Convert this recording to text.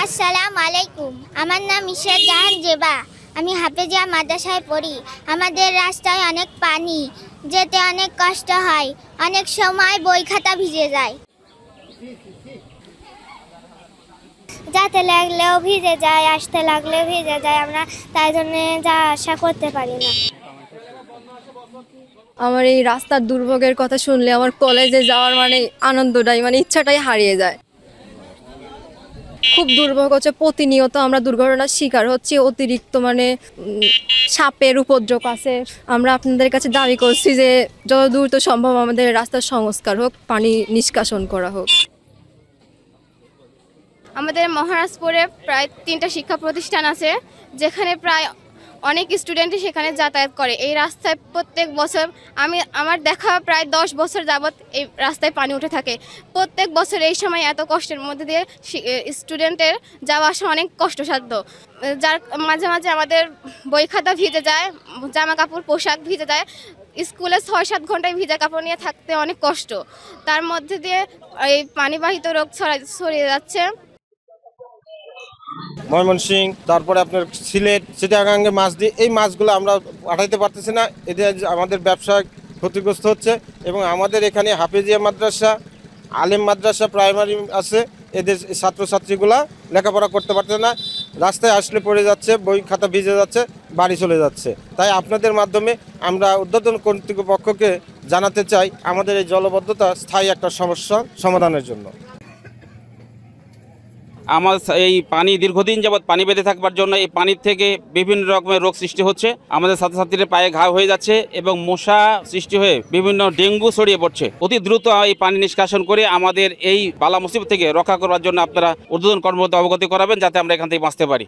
আসসালামু আলাইকুম। আমার নাম ইশরাত জাহান জেবা। আমি হাফেজিয়া মাদ্রাসায় পড়ি। আমাদের রাস্তায় অনেক পানি, যেতে অনেক কষ্ট হয়, অনেক সময় বই খাতা ভিজে যায়। যেতে লাগলেও ভিজে যায়, আসতে লাগলেও ভিজে যায়, আমরা তাই জন্য যা আশা করতে পারি না। আমার এই রাস্তার দুর্ভোগের কথা শুনলে আমার কলেজে যাওয়ার আনন্দটাই ইচ্ছাটাই হারিয়ে যায়। খুব দুর্ভোগ হচ্ছে, প্রতিনিয়ত আমরা দুর্ঘটনার শিকার হচ্ছি। অতিরিক্ত সাপের উপদ্রব আছে। আমরা আপনাদের কাছে দাবি করছি যে যত দ্রুত সম্ভব আমাদের রাস্তার সংস্কার হোক, পানি নিষ্কাশন করা হোক। আমাদের মহারাজপুরে প্রায় 3টা শিক্ষা প্রতিষ্ঠান আছে, যেখানে প্রায় অনেক স্টুডেন্টই সেখানে যাতায়াত করে। এই রাস্তায় প্রত্যেক বছর আমার দেখা প্রায় 10 বছর যাবৎ এই রাস্তায় পানি উঠে থাকে। প্রত্যেক বছর এই সময় এত কষ্টের মধ্যে দিয়ে স্টুডেন্টের যাওয়া আসা অনেক কষ্টসাধ্য, যার মাঝে মাঝে আমাদের বই খাতা ভিজে যায়, জামা কাপড় পোশাক ভিজে যায়। স্কুলে 6-7 ঘন্টায় ভিজা কাপড় নিয়ে থাকতে অনেক কষ্ট। তার মধ্যে দিয়ে এই পানিবাহিত রোগ ছড়িয়ে যাচ্ছে। ময়মনসিংহ, তারপরে আপনার সিলেট, চিটাগাঙ্গে মাছ দিয়ে এই মাছগুলো আমরা পাঠাইতে পারতেছি না। এতে আমাদের ব্যবসা ক্ষতিগ্রস্ত হচ্ছে। এবং আমাদের এখানে হাফেজিয়া মাদ্রাসা, আলেম মাদ্রাসা, প্রাইমারি আছে, এদের ছাত্রছাত্রীগুলা লেখাপড়া করতে পারছে না। রাস্তায় আসলে পড়ে যাচ্ছে, বই খাতা ভিজে যাচ্ছে, বাড়ি চলে যাচ্ছে। তাই আপনাদের মাধ্যমে আমরা ঊর্ধ্বতন কর্তৃপক্ষকে জানাতে চাই আমাদের এই জলবদ্ধতা স্থায়ী একটা সমস্যা সমাধানের জন্য। আমার এই পানি দীর্ঘদিন যাবৎ পানি বেঁধে থাকবার জন্য এই পানির থেকে বিভিন্ন রকমের রোগ সৃষ্টি হচ্ছে। আমাদের ছাত্রছাত্রীদের পায়ে ঘা হয়ে যাচ্ছে এবং মশা সৃষ্টি হয়ে বিভিন্ন ডেঙ্গু ছড়িয়ে পড়ছে। অতি দ্রুত এই পানি নিষ্কাশন করে আমাদের এই বালা মুসিবত থেকে রক্ষা করার জন্য আপনারা ঊর্ধ্বতন কর্মকর্তা অবগত করাবেন, যাতে আমরা এখান থেকে বাঁচতে পারি।